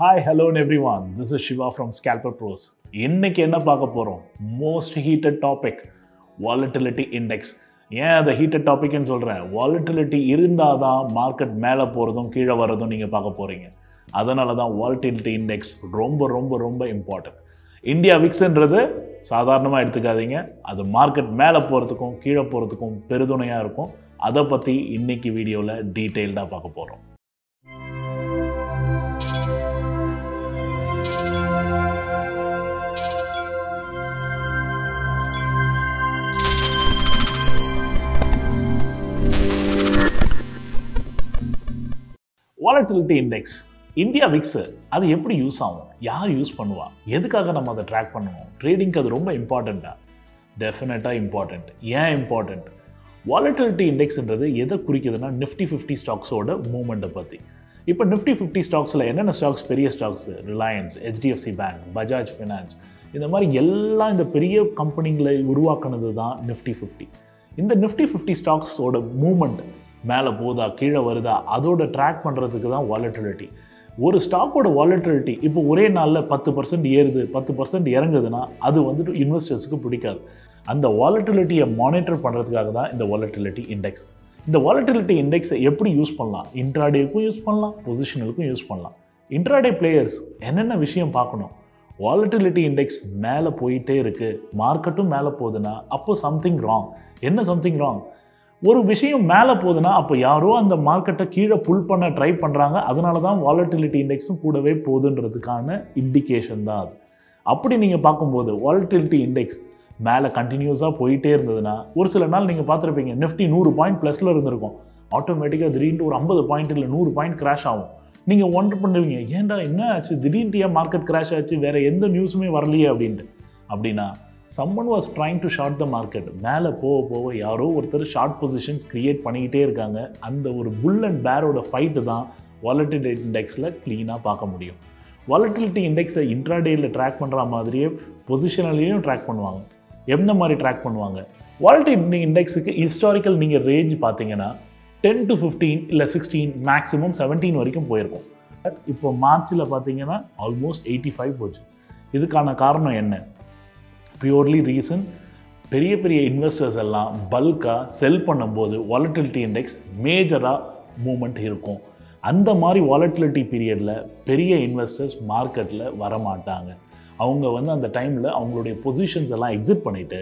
Hi, hello everyone. This is Shiva from scalperpros. இன்னைக்கு என்ன பார்க்க போறோம்? Most heated topic, volatility index. ஏன் அதை heated topicன்னு சொல்றேன்? Volatility இருந்தாதான் மார்க்கெட் மேலே போறதும் கீழே வரதும் நீங்க பார்க்க போறீங்க. அதனால தான் volatility index ரொம்ப இம்பார்ட்டன்ட். இந்தியா விக்ஸ்ன்றது சாதாரணமாக எடுத்துக்காதீங்க. அது மார்க்கெட் மேலே போகிறதுக்கும் கீழே போகிறதுக்கும் பெருதுணையாக இருக்கும். அதை பற்றி இன்னைக்கு வீடியோவில் டீட்டெயில்டாக பார்க்க போகிறோம். Volatility index, India Vix, அது எப்படி யூஸ் ஆகும்? யார் யூஸ் பண்ணுவா? எதுக்காக நம்ம அதை ட்ராக் பண்ணுவோம்? ட்ரேடிங்க்கு அது ரொம்ப இம்பார்ட்டண்ட்டா? டெஃபினட்டாக இம்பார்ட்டண்ட். ஏன் இம்பார்ட்டண்ட்? Volatility indexன்றது எதை குறிக்குதுன்னா Nifty 50 ஸ்டாக்ஸோட மூவ்மெண்ட்டை பற்றி. இப்போ Nifty 50 ஸ்டாக்ஸில் என்னென்ன ஸ்டாக்ஸ் பெரிய stocks? Reliance, HDFC bank, Bajaj finance, இந்த மாதிரி எல்லாம் இந்த பெரிய கம்பெனிகளை உருவாக்குனது தான் Nifty 50. இந்த Nifty 50 ஸ்டாக்ஸோட மூவ்மெண்ட் மேலே போதா கீழே வருதா அதோட ட்ராக் பண்ணுறதுக்கு தான் வாலட்டிலிட்டி. ஒரு ஸ்டாக்கோட வாலட்டிலிட்டி இப்போ ஒரே நாளில் 10% ஏறுது 10% இறங்குதுன்னா அது வந்துட்டு இன்வெஸ்டர்ஸுக்கு பிடிக்காது. அந்த வாலட்டிலிட்டியை மானிட்டர் பண்ணுறதுக்காக தான் இந்த வாலட்டிலிட்டி இண்டெக்ஸ். இந்த வாலட்டிலிட்டி இண்டெக்ஸை எப்படி யூஸ் பண்ணலாம்? இன்ட்ராடேக்கும் யூஸ் பண்ணலாம், பொசிஷனலுக்கும் யூஸ் பண்ணலாம். இன்ட்ராடே பிளேயர்ஸ் என்னென்ன விஷயம் பார்க்கணும்? வாலட்டிலிட்டி இண்டெக்ஸ் மேலே போயிட்டே இருக்குது, மார்க்கெட்டும் மேலே போகுதுன்னா அப்போ சம்திங் ராங். என்ன சம்திங் ராங்? ஒரு விஷயம் மேலே போகுதுன்னா அப்போ யாரோ அந்த மார்க்கெட்டை கீழே புல் பண்ண ட்ரை பண்ணுறாங்க. அதனால தான் வாலட்டிலிட்டி இண்டெக்ஸும் கூடவே போகுதுன்றதுக்கான இண்டிகேஷன் தான் அது. அப்படி நீங்கள் பார்க்கும்போது வாலட்டிலிட்டி இண்டெக்ஸ் மேலே கண்டினியூஸாக போயிட்டே இருந்ததுன்னா ஒரு சில நாள் நீங்கள் பார்த்துருப்பீங்க Nifty 100 பாயிண்ட் ப்ளஸில் இருந்திருக்கும். ஆட்டோமேட்டிக்காக திடீர்னு ஒரு 50 பாயிண்ட் இல்லை 100 பாயிண்ட் கிராஷ் ஆகும். நீங்கள் ஒன்றை பண்ணுவீங்க, ஏன்டா என்ன ஆச்சு திடீர்னு மார்க்கெட் கிராஷ் ஆச்சு, வேறு எந்த நியூஸுமே வரலையே அப்படின்ட்டு. அப்படின்னா someone was trying to short the market. மேலே போக யாரோ ஒருத்தர் ஷார்ட் பொசிஷன்ஸ் க்ரியேட் பண்ணிக்கிட்டே இருக்காங்க. அந்த ஒரு புல் அண்ட் பேரோட ஃபைட்டு தான் வாலட்டிலிட்டி இண்டெக்ஸில் க்ளீனாக பார்க்க முடியும். வாலட்டிலிட்டி இண்டெக்ஸை இன்ட்ராடேயில் ட்ராக் பண்ணுற மாதிரியே பொசிஷனலையும் ட்ராக் பண்ணுவாங்க. எந்த மாதிரி ட்ராக் பண்ணுவாங்க? வாலட்டிலிட்டி இண்டெக்ஸுக்கு ஹிஸ்டாரிக்கல் நீங்கள் ரேஞ்ச் பார்த்தீங்கன்னா 10 to 15 இல்லை 16 மேக்ஸிமம் 17 வரைக்கும் போயிருக்கும். இப்போ மார்ச்சில் பார்த்தீங்கன்னா ஆல்மோஸ்ட் 85 போச்சு. இதுக்கான காரணம் என்ன? பியூர்லி ரீசன், பெரிய இன்வெஸ்டர்ஸ் எல்லாம் பல்காக செல் பண்ணும்போது வாலட்டிலிட்டி இண்டெக்ஸ் மேஜராக மூமெண்ட் இருக்கும். அந்த மாதிரி வாலட்டிலிட்டி பீரியடில் பெரிய இன்வெஸ்டர்ஸ் மார்க்கெட்டில் வரமாட்டாங்க. அவங்க அந்த டைமில் அவங்களுடைய பொசிஷன்ஸ் எல்லாம் எக்ஸிட் பண்ணிவிட்டு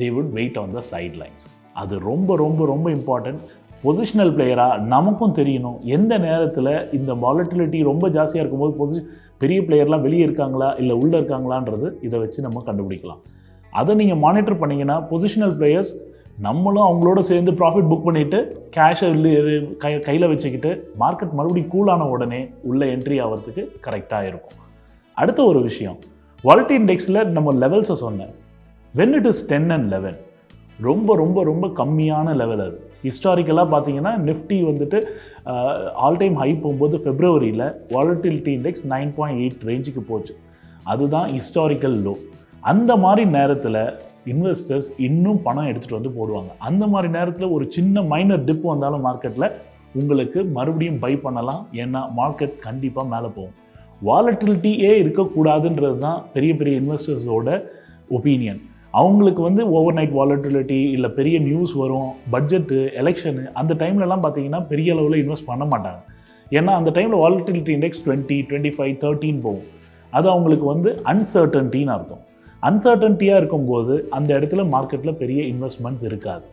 they would wait on the side lines. அது ரொம்ப இம்பார்ட்டன்ட். பொசிஷனல் பிளேயராக நமக்கும் தெரியணும் எந்த நேரத்தில் இந்த வாலட்டிலிட்டி ரொம்ப ஜாஸ்தியாக இருக்கும்போது பெரிய பிளேயர்லாம் வெளியே இருக்காங்களா இல்லை உள்ளே இருக்காங்களான்றது இதை வச்சு நம்ம கண்டுபிடிக்கலாம். அதை நீங்கள் மானிட்டர் பண்ணிங்கன்னா பொசிஷனல் பிளேயர்ஸ் நம்மளும் அவங்களோட சேர்ந்து ப்ராஃபிட் புக் பண்ணிவிட்டு கேஷை கையில் வச்சுக்கிட்டு மார்க்கெட் மறுபடியும் கூலான உடனே உள்ளே என்ட்ரி ஆகிறதுக்கு கரெக்டாக இருக்கும். அடுத்த ஒரு விஷயம், வாலட்டிலிட்டி இண்டெக்ஸில் நம்ம லெவல்ஸை சொன்னேன். when it is 10 and 11 ரொம்ப கம்மியான லெவல். அது ஹிஸ்டாரிக்கலாக பார்த்தீங்கன்னா நிஃப்டி வந்துட்டு ஆல் டைம் ஹை போகும்போது ஃபெப்ரவரியில் வாலட்டிலிட்டி இண்டெக்ஸ் 9.8 ரேஞ்சுக்கு போச்சு. அதுதான் ஹிஸ்டாரிக்கல் லோ. அந்த மாதிரி நேரத்தில் இன்வெஸ்டர்ஸ் இன்னும் பணம் எடுத்துகிட்டு வந்து போடுவாங்க. அந்த மாதிரி நேரத்தில் ஒரு சின்ன மைனர் டிப் வந்தாலும் மார்க்கெட்டில் உங்களுக்கு மறுபடியும் பை பண்ணலாம். ஏன்னா மார்க்கெட் கண்டிப்பாக மேலே போகும். வாலட்டிலிட்டியே இருக்கக்கூடாதுன்றது தான் பெரிய இன்வெஸ்டர்ஸோட ஒப்பீனியன். அவங்களுக்கு ஓவர் நைட் வாலட்டிலிட்டி இல்லை பெரிய நியூஸ் வரும், பட்ஜெட்டு, எலெக்ஷனு, அந்த டைம்லலாம் பார்த்தீங்கன்னா பெரிய அளவில் இன்வெஸ்ட் பண்ண மாட்டாங்க. ஏன்னா அந்த டைமில் வாலட்டிலிட்டி இண்டெக்ஸ் 20, 25, 13 போகும். அது அவங்களுக்கு அன்சர்டன்ட்டின்னு அர்த்தம். அன்சர்டன்ட்டியாக இருக்கும்போது அந்த இடத்துல மார்க்கெட்டில் பெரிய இன்வெஸ்ட்மெண்ட்ஸ் இருக்காது.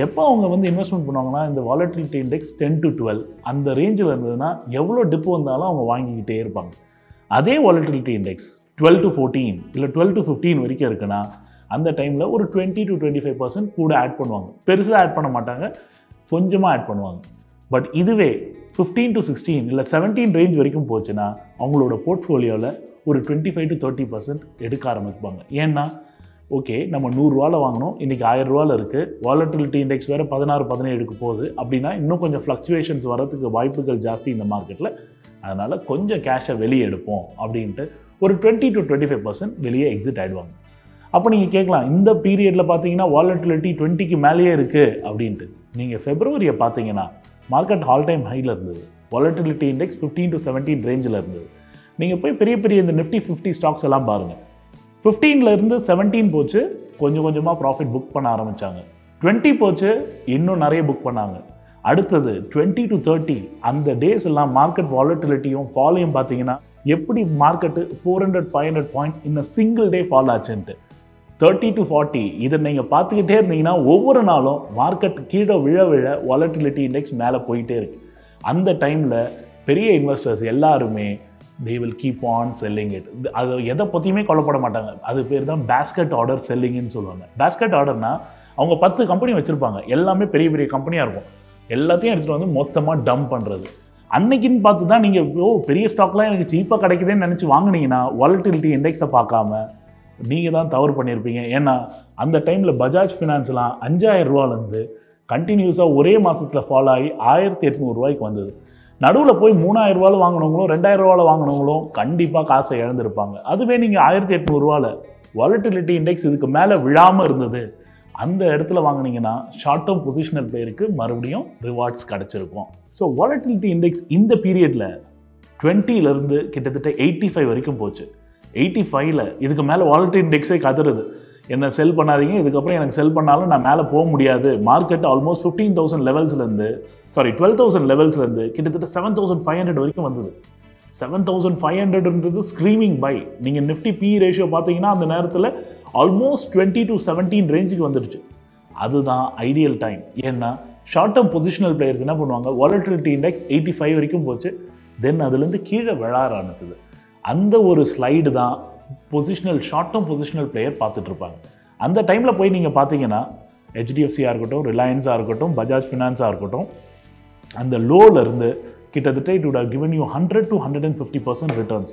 எப்போ அவங்க இன்வெஸ்ட்மெண்ட் பண்ணுவாங்கன்னா இந்த வாலட்டிலிட்டி இண்டெக்ஸ் 10 to 12 அந்த ரேஞ்சில் இருந்ததுன்னா எவ்வளோ டிப் வந்தாலும் அவங்க வாங்கிக்கிட்டே இருப்பாங்க. அதே வாலட்டிலிட்டி இண்டெக்ஸ் 12 to 14 இல்லை 12 to 15 வரைக்கும் இருக்குன்னா அந்த டைமில் ஒரு 20 to 25% கூட ஆட் பண்ணுவாங்க. பெருசாக ஆட் பண்ண மாட்டாங்க, கொஞ்சமாக ஆட் பண்ணுவாங்க. பட் இதுவே 15 to 16 இல்லை 17 ரேஞ்ச் வரைக்கும் போச்சுன்னா அவங்களோட போர்ட்ஃபோலியோவில் ஒரு 25 to 30% எடுக்க ஆரம்பிப்பாங்க. ஏன்னா ஓகே நம்ம 100 ரூபாவில் வாங்கினோம், இன்றைக்கி 1000 ரூபாவில் இருக்குது, வாலட்டிலிட்டி இண்டெக்ஸ் வேறு 16, 17 போகுது அப்படின்னா இன்னும் கொஞ்சம் ஃப்ளக்சுவேஷன்ஸ் வரதுக்கு வாய்ப்புகள் ஜாஸ்தி இந்த மார்க்கெட்டில். அதனால் கொஞ்சம் கேஷை வெளியே எடுப்போம் அப்படின்ட்டு ஒரு 20 to 25% வெளியே எக்ஸிட் ஆகிடுவாங்க. அப்போ நீங்கள் கேட்கலாம், இந்த பீரியடில் பார்த்தீங்கன்னா வாலட்டிலிட்டி 20க்கு மேலேயே இருக்குது அப்படின்ட்டு. நீங்கள் ஃபெப்ரவரியை பார்த்தீங்கன்னா மார்க்கெட் ஆல் டைம் ஹையில் இருந்தது. வாலட்டிலிட்டி இண்டெக்ஸ் 15 to 17 ரேஞ்சில் இருந்தது. நீங்கள் போய் பெரிய பெரிய இந்த நிஃப்டி 50 ஸ்டாக்ஸ் எல்லாம் பாருங்கள். 15லேருந்து 17 போச்சு, கொஞ்சம் கொஞ்சமாக ப்ராஃபிட் புக் பண்ண ஆரம்பித்தாங்க. 20 போச்சு, இன்னும் நிறைய புக் பண்ணாங்க. அடுத்தது 20 to 30 அந்த டேஸ் எல்லாம் மார்க்கெட் வாலட்டிலிட்டியும் ஃபாலையும் பார்த்தீங்கன்னா எப்படி மார்க்கெட்டு 400-500 பாயிண்ட்ஸ் இன்னும் சிங்கிள் டே ஃபால் ஆச்சுன்ட்டு. 30 to 40 இதை நீங்கள் பார்த்துக்கிட்டே இருந்தீங்கன்னா ஒவ்வொரு நாளும் மார்க்கெட் கீழே விழ விழ வாலட்டிலிட்டி இண்டெக்ஸ் மேலே போயிட்டே இருக்கு. அந்த டைமில் பெரிய இன்வெஸ்டர்ஸ் எல்லாருமே they will keep on selling it. அது எதை பற்றியுமே கொல்லப்பட மாட்டாங்க. அது பேர் தான் பேஸ்கெட் ஆர்டர் செல்லிங்னு சொல்லுவாங்க. பேஸ்கெட் ஆர்டர்னா அவங்க 10 கம்பெனி வச்சுருப்பாங்க, எல்லாமே பெரிய பெரிய கம்பெனியாக இருக்கும். எல்லாத்தையும் எடுத்துகிட்டு வந்து மொத்தமாக டம்ப் பண்ணுறது. அன்னைக்குன்னு பார்த்து தான் நீங்கள் பெரிய ஸ்டாக்லாம் எனக்கு சீப்பாக கிடைக்குதுன்னு நினச்சி வாங்கினீங்கன்னா வாலட்டிலிட்டி இண்டெக்ஸை பார்க்காம நீங்கள் தான் தவறு பண்ணியிருப்பீங்க. ஏன்னா அந்த டைமில் பஜாஜ் ஃபினான்ஸ்லாம் 5000 ரூபாலேருந்து கண்டினியூஸாக ஒரே மாதத்தில் ஃபாலோ ஆகி 1800 ரூபாய்க்கு வந்தது. நடுவில் போய் 3000 ரூபாவில் வாங்கினவங்களும் 2000 ரூபாவில் வாங்கினவங்களும் கண்டிப்பாக காசை இழந்திருப்பாங்க. அதுவே நீங்கள் 1800 ரூபாவில் வாலட்டிலிட்டி இண்டெக்ஸ் இதுக்கு மேலே விழாமல் இருந்தது, அந்த இடத்துல வாங்கினீங்கன்னா ஷார்ட் டேர்ம் பொசிஷனல் பிளேயருக்கு மறுபடியும் ரிவார்ட்ஸ் கிடச்சிருக்கும். ஸோ வாலட்டிலிட்டி இண்டெக்ஸ் இந்த பீரியடில் 20லேருந்து கிட்டத்தட்ட 85 வரைக்கும் போச்சு. 85ல் இதுக்கு மேலே வாலட்டிலிட்டி இண்டெக்ஸே கதறுது, என்ன செல் பண்ணாதீங்க, இதுக்கப்புறம் எனக்கு செல் பண்ணாலும் நான் மேலே போக முடியாது. மார்க்கெட் ஆல்மோஸ்ட் 15,000 லெவல்ஸ்லேருந்து 12,000 லெவல்ஸ்லேருந்து கிட்டத்தட்ட 7,500 வரைக்கும் வந்தது. 7,500ன்றது ஸ்க்ரீமிங் பை. நீங்கள் நிஃப்டி பி ரேஷியோ பார்த்தீங்கன்னா அந்த நேரத்தில் ஆல்மோஸ்ட் 20 to 17 ரேஞ்சுக்கு வந்துடுச்சு. அதுதான் ஐடியல் டைம். ஏன்னா ஷார்ட் டேர்ம் பொசிஷனல் பிளேயர்ஸ் என்ன பண்ணுவாங்க, வாலட்டிலிட்டி இண்டெக்ஸ் 85 வரைக்கும் போச்சு, தென் அதுலேருந்து கீழே விழ ஆரம்பிச்சது. அந்த ஒரு ஸ்லைடு தான் positional short term positional player பார்த்துட்டு இருப்பாங்க. அந்த டைமில் போய் நீங்கள் பார்த்தீங்கன்னா HDFCயாக இருக்கட்டும், ரிலையன்ஸாக இருக்கட்டும், பஜாஜ் ஃபினான்ஸாக இருக்கட்டும், அந்த லோலேருந்து கிட்டத்தட்ட it would have given you 100 to 150% returns.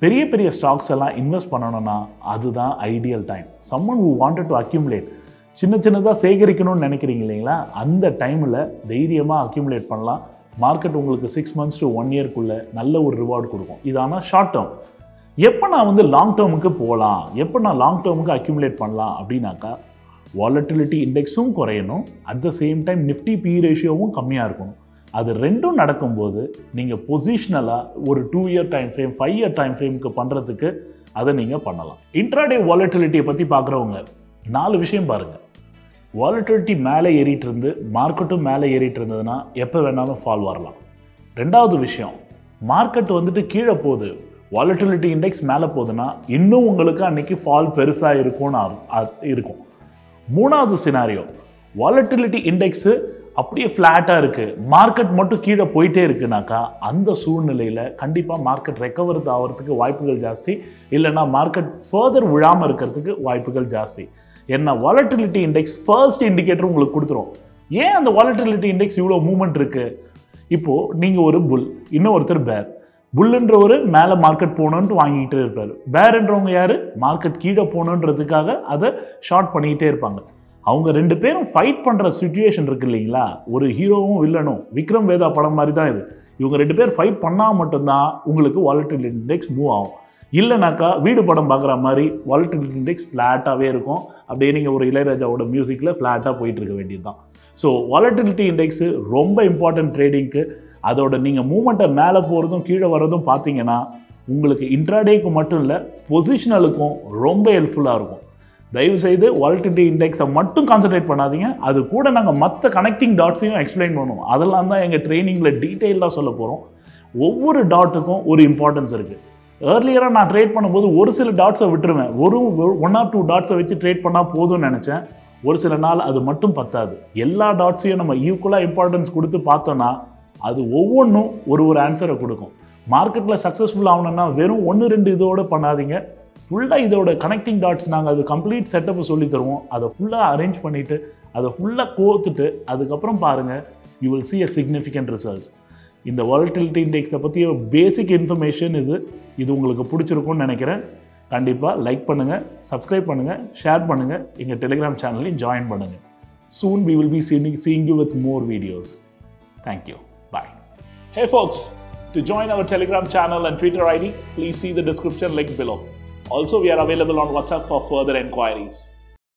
பெரிய பெரிய ஸ்டாக்ஸ் எல்லாம் இன்வெஸ்ட் பண்ணணும்னா அதுதான் ideal time. someone who wanted to accumulate, சின்ன சின்னதாக சேகரிக்கணும்னு நினைக்கிறீங்க இல்லைங்களா, அந்த டைமில் தைரியமாக அக்யூமுலேட் பண்ணலாம். மார்க்கெட் உங்களுக்கு 6 months to 1 yearக்குள்ளே நல்ல ஒரு ரிவார்டு கொடுக்கும். இது ஆனால் ஷார்ட் டேர்ம். எப்போ நான் வந்து லாங் டேர்முக்கு போகலாம், எப்போ நான் லாங் டேர்முக்கு அக்யூமுலேட் பண்ணலாம் அப்படின்னாக்கா, வாலட்டிலிட்டி இண்டெக்ஸும் குறையணும், at the same time Nifty P ரேஷியோவும் கம்மியாக இருக்கணும். அது ரெண்டும் நடக்கும்போது நீங்கள் பொசிஷனலாக ஒரு 2 year time frame 5 year time ஃப்ரேமுக்கு பண்ணுறதுக்கு அதை நீங்கள் பண்ணலாம். இன்ட்ராடே வாலட்டிலிட்டியை பற்றி பார்க்குறவங்க 4 விஷயம் பாருங்கள். வாலட்டிலிட்டி மேலே ஏறிட்டு இருந்து மார்க்கெட்டும் மேலே ஏறிட்டு இருந்ததுன்னா எப்போ வேணாலும் ஃபால் வரலாம். ரெண்டாவது விஷயம், மார்க்கெட் வந்துட்டு கீழே போகுது, வாலட்டிலிட்டி இண்டெக்ஸ் மேலே போகுதுன்னா இன்னும் உங்களுக்கு அன்றைக்கி ஃபால் பெருசாக இருக்கும். மூணாவது சினாரியோ, வாலட்டிலிட்டி இண்டெக்ஸு அப்படியே ஃப்ளாட்டாக இருக்குது, மார்க்கெட் மட்டும் கீழே போயிட்டே இருக்குனாக்கா அந்த சூழ்நிலையில் கண்டிப்பாக மார்க்கெட் ரெக்கவர் ஆகிறதுக்கு வாய்ப்புகள் ஜாஸ்தி, இல்லைனா மார்க்கெட் ஃபர்தர் விழாமல் இருக்கிறதுக்கு வாய்ப்புகள் ஜாஸ்தி. ஏன்னா வாலட்டிலிட்டி இண்டெக்ஸ் ஃபர்ஸ்ட் இண்டிகேட்டர் உங்களுக்கு கொடுத்துரும். ஏன் அந்த வாலட்டிலிட்டி இண்டெக்ஸ் இவ்வளோ மூவ்மெண்ட் இருக்குது? இப்போது நீங்கள் ஒரு புல், இன்னொருத்தர் பேர். புல்லுன்றவர் மேலே மார்க்கெட் போகணுன்ட்டு வாங்கிக்கிட்டே இருப்பார், பேர்ன்றவங்க யார், மார்க்கெட் கீழே போகணுன்றதுக்காக அதை ஷார்ட் பண்ணிக்கிட்டே இருப்பாங்க. அவங்க 2 பேரும் ஃபைட் பண்ணுற சுச்சுவேஷன் இருக்குது இல்லைங்களா, ஒரு ஹீரோவும் வில்லனும், விக்ரம் வேதா படம் மாதிரி தான் இது. இவங்க 2 பேர் ஃபைட் பண்ணால் மட்டும்தான் உங்களுக்கு வாலட்டிலிட்டி இண்டெக்ஸ் மூவ் ஆகும். இல்லைனாக்கா வீடு படம் பார்க்குற மாதிரி வாலட்டிலிட்டி இண்டெக்ஸ் ஃப்ளாட்டாகவே இருக்கும். அப்படியே நீங்கள் ஒரு இளையராஜாவோட மியூசிக்கில் ஃப்ளாட்டாக போயிட்டு இருக்க வேண்டியது தான். ஸோ வாலட்டிலிட்டி இண்டெக்ஸு ரொம்ப இம்பார்ட்டன்ட் ட்ரேடிங்க்கு. அதோட நீங்கள் மூவ்மெண்ட்டை மேலே போகிறதும் கீழே வர்றதும் பார்த்தீங்கன்னா உங்களுக்கு இன்ட்ராடேக்கு மட்டும் இல்லை பொசிஷனலுக்கும் ரொம்ப ஹெல்ப்ஃபுல்லாக இருக்கும். தயவுசெய்து வாலட்டிலிட்டி இண்டெக்ஸை மட்டும் கான்சன்ட்ரேட் பண்ணாதீங்க, அது கூட நாங்கள் மற்ற கனெக்டிங் டாட்ஸையும் எக்ஸ்பிளைன் பண்ணுவோம். அதெல்லாம் தான் எங்கள் ட்ரைனிங்கில் டீட்டெயிலாக சொல்ல போகிறோம். ஒவ்வொரு டாட்டுக்கும் ஒரு இம்பார்ட்டன்ஸ் இருக்குது. ஏர்லியராக நான் ட்ரேட் பண்ணும்போது ஒரு சில டாட்ஸை விட்டுருவேன், 1 or 2 டாட்ஸை வச்சு ட்ரேட் பண்ணால் போதும்னு நினச்சேன். ஒரு சில நாள் அது மட்டும் பத்தாது. எல்லா டாட்ஸையும் நம்ம ஈக்குவலாக இம்பார்ட்டன்ஸ் கொடுத்து பார்த்தோன்னா அது ஒவ்வொன்றும் ஒரு ஆன்சரை கொடுக்கும். மார்க்கெட்டில் சக்ஸஸ்ஃபுல் ஆகணும்னா வெறும் 1-2 இதோடு பண்ணாதீங்க, ஃபுல்லாக இதோட கனெக்டிங் டாட்ஸ் நாங்கள் அது கம்ப்ளீட் செட்டப்பை சொல்லி தருவோம். அதை ஃபுல்லாக அரேஞ்ச் பண்ணிவிட்டு அதை ஃபுல்லாக கோத்துட்டு அதுக்கப்புறம் பாருங்கள், you will see a significant results. இந்த வாலட்டிலிட்டி இண்டெக்ஸை பற்றிய பேசிக் இன்ஃபர்மேஷன் இது உங்களுக்கு பிடிச்சிருக்கும்னு நினைக்கிறேன். கண்டிப்பாக லைக் பண்ணுங்கள், சப்ஸ்கிரைப் பண்ணுங்கள், ஷேர் பண்ணுங்கள், எங்கள் டெலிகிராம் சேனலையும் ஜாயின் பண்ணுங்கள். Soon we will be seeing you with more videos. Thank you. Bye. Hey folks, to join our Telegram channel and Twitter ID, please see the description link below. Also, we are available on WhatsApp for further enquiries.